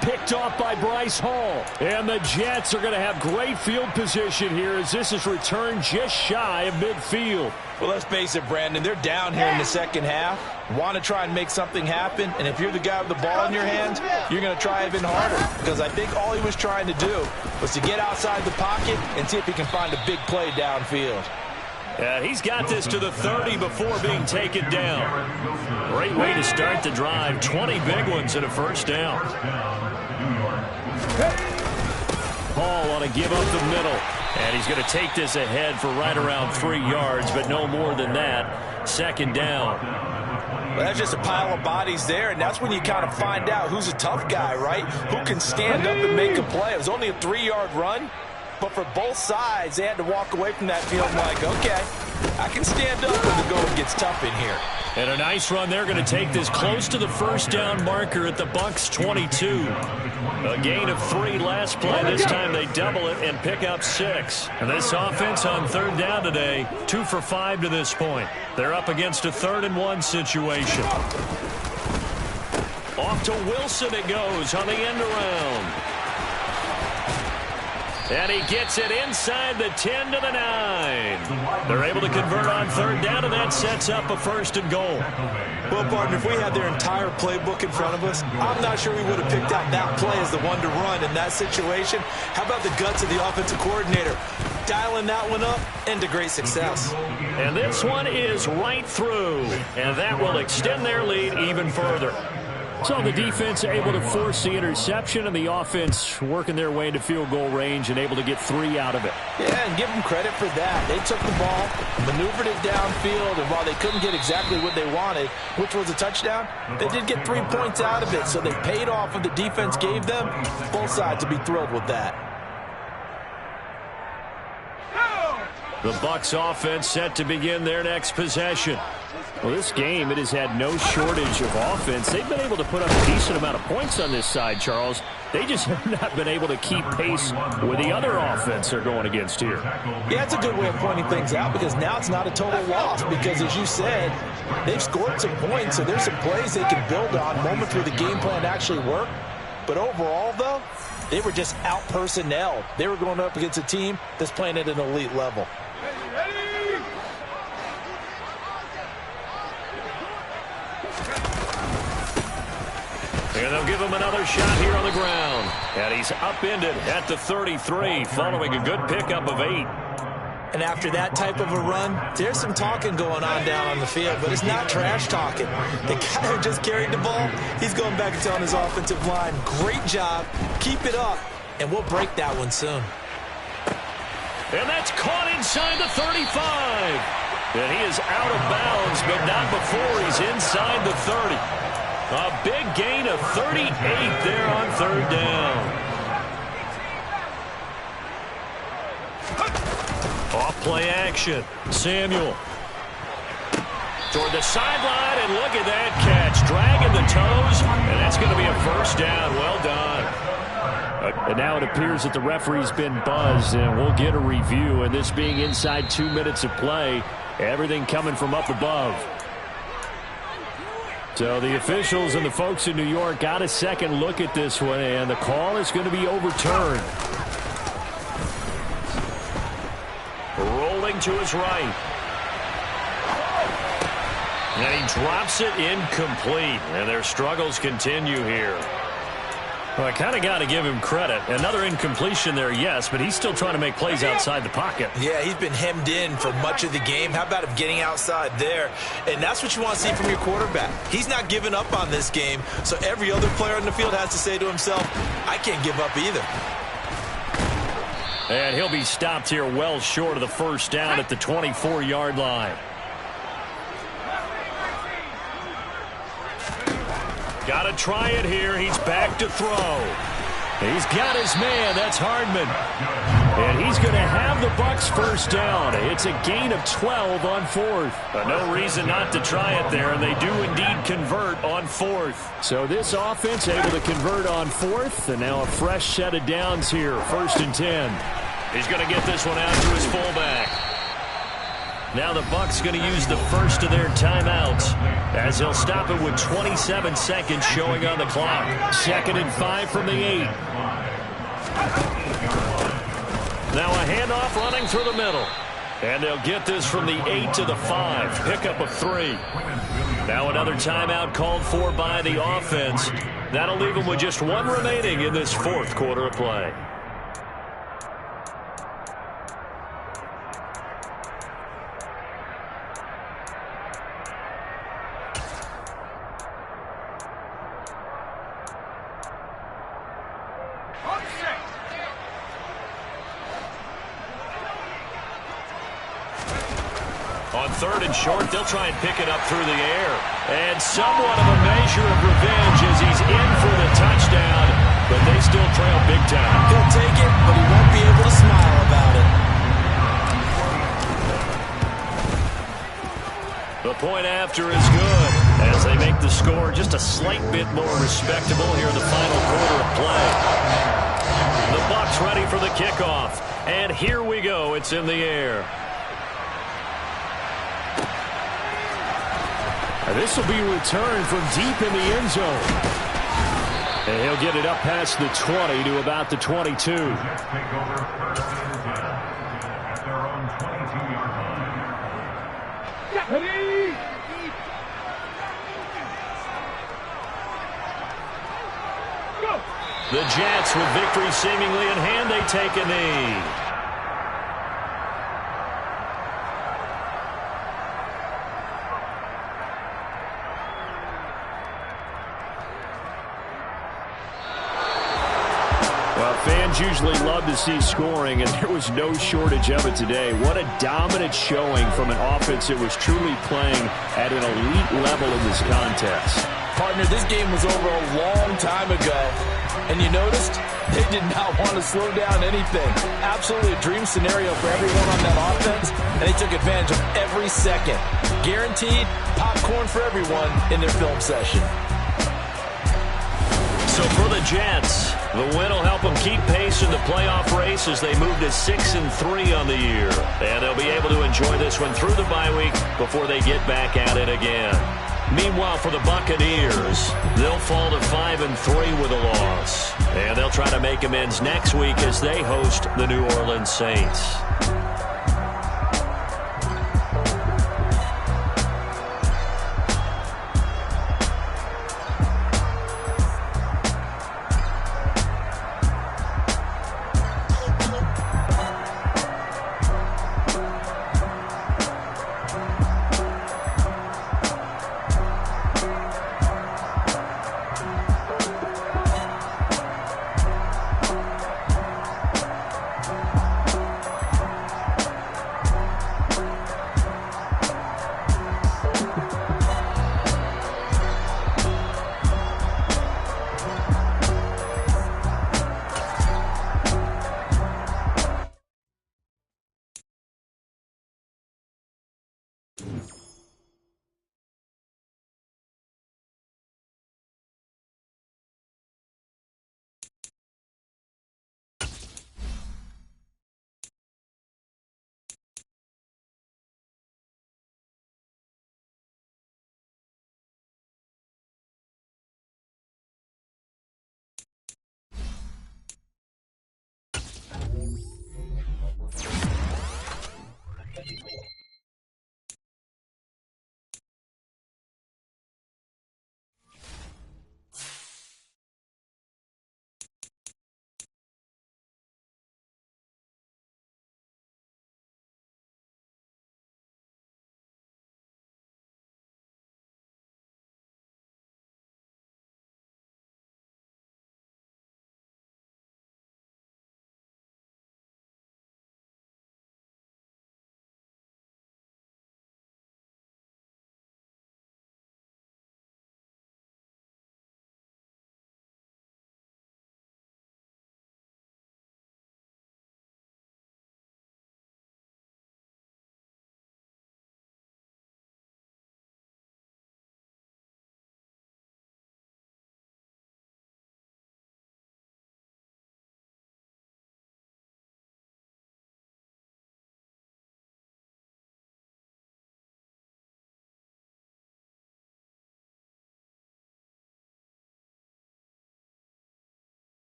A: Picked off by Bryce Hall. And the Jets are going to have great field position here as this is returned just shy of midfield.
B: Well, let's face it, Brandon, they're down here in the second half. Want to try and make something happen, and if you're the guy with the ball in your hands, you're going to try even harder, because I think all he was trying to do was to get outside the pocket and see if he can find a big play downfield.
A: Yeah, he's got this to the 30 before being taken down. Great way to start the drive. 20 big ones and a first down. Hall on a give up the middle. And he's going to take this ahead for right around 3 yards, but no more than that. Second down.
B: Well, that's just a pile of bodies there, and that's when you kind of find out who's a tough guy, right? Who can stand up and make a play. It was only a 3-yard run, but for both sides, they had to walk away from that field like, okay, I can stand up when the going gets tough in here.
A: And a nice run. They're going to take this close to the first down marker at the Bucs 22. A gain of 3 last play. This time they double it and pick up 6. And this offense on third down today, 2 for 5 to this point. They're up against a 3rd and 1 situation. Off to Wilson it goes on the end around. And he gets it inside the 10 to the 9. They're able to convert on third down, and that sets up a 1st and goal.
D: Well, partner, if we had their entire playbook in front of us, I'm not sure we would have picked out that play as the one to run in that situation. How about the guts of the offensive coordinator? Dialing that one up into great success.
A: And this one is right through, and that will extend their lead even further. So the defense able to force the interception, and the offense working their way into field goal range and able to get 3 out of it.
B: Yeah, and give them credit for that. They took the ball, maneuvered it downfield, and while they couldn't get exactly what they wanted, which was a touchdown, they did get 3 points out of it, so they paid off what the defense gave them. Both sides will be thrilled with that.
A: The Bucs offense set to begin their next possession.
F: Well, this game, it has had no shortage of offense. They've been able to put up a decent amount of points on this side, Charles. They just have not been able to keep pace with the other offense they're going against here.
B: Yeah, it's a good way of pointing things out because now it's not a total loss because, as you said, they've scored some points, so there's some plays they can build on, moments where the game plan actually worked. But overall, though, they were just out-personnelled. They were going up against a team that's playing at an elite level.
A: And they'll give him another shot here on the ground. And he's upended at the 33 following a good pickup of 8.
B: And after that type of a run, there's some talking going on down on the field, but it's not trash talking. The guy who just carried the ball, he's going back and telling his offensive line, great job, keep it up, and we'll break that one soon.
A: And that's caught inside the 35. And he is out of bounds, but not before he's inside the 30. A big gain of 38 there on third down. Off play action. Samuel. Toward the sideline, and look at that catch. Dragging the toes, and that's going to be a first down. Well done.
F: And now it appears that the referee's been buzzed, and we'll get a review. And this being inside 2 minutes of play, everything coming from up above. So the officials and the folks in New York got a second look at this one, and the call is going to be overturned.
A: Rolling to his right. And he drops it incomplete. And their struggles continue here. Well, I kind of got to give him credit. Another incompletion there, yes, but he's still trying to make plays outside the pocket.
D: Yeah, he's been hemmed in for much of the game. How about him getting outside there? And that's what you want to see from your quarterback. He's not giving up on this game, so every other player on the field has to say to himself, I can't give up either.
A: And he'll be stopped here well short of the first down at the 24-yard line. Got to try it here. He's back to throw. He's got his man. That's Hardman. And he's going to have the Bucs first down. It's a gain of 12 on fourth. But no reason not to try it there, and they do indeed convert on fourth.
F: So this offense able to convert on fourth, and now a fresh set of downs here, 1st and 10.
A: He's going to get this one out to his fullback. Now the Bucs going to use the first of their timeouts as they'll stop it with 27 seconds showing on the clock. 2nd and 5 from the 8. Now a handoff running through the middle. And they'll get this from the 8 to the 5. Pickup of 3. Now another timeout called for by the offense. That'll leave them with just one remaining in this 4th quarter of play. On 3rd and short, they'll try and pick it up through the air. And somewhat of a measure of revenge as he's in for the touchdown, but they still trail big time.
D: He'll take it, but he won't be able to smile about it.
A: The point after is good as they make the score just a slight bit more respectable here in the final quarter of play. The Bucs ready for the kickoff. And here we go. It's in the air.
F: This will be returned from deep in the end zone. And he'll get it up past the 20 to about the 22.
E: Jets take over at their own 22-yard line.
C: Go!
A: The Jets, with victory seemingly in hand, they take a knee.
F: Fans usually love to see scoring, and there was no shortage of it today. What a dominant showing from an offense that was truly playing at an elite level in this contest.
B: Partner, this game was over a long time ago, and you noticed they did not want to slow down anything. Absolutely a dream scenario for everyone on that offense, and they took advantage of every second. Guaranteed popcorn for everyone in their film session.
A: So for the Jets, the win will help them keep pace in the playoff race as they move to 6-3 on the year. And they'll be able to enjoy this one through the bye week before they get back at it again. Meanwhile, for the Buccaneers, they'll fall to 5-3 with a loss. And they'll try to make amends next week as they host the New Orleans Saints.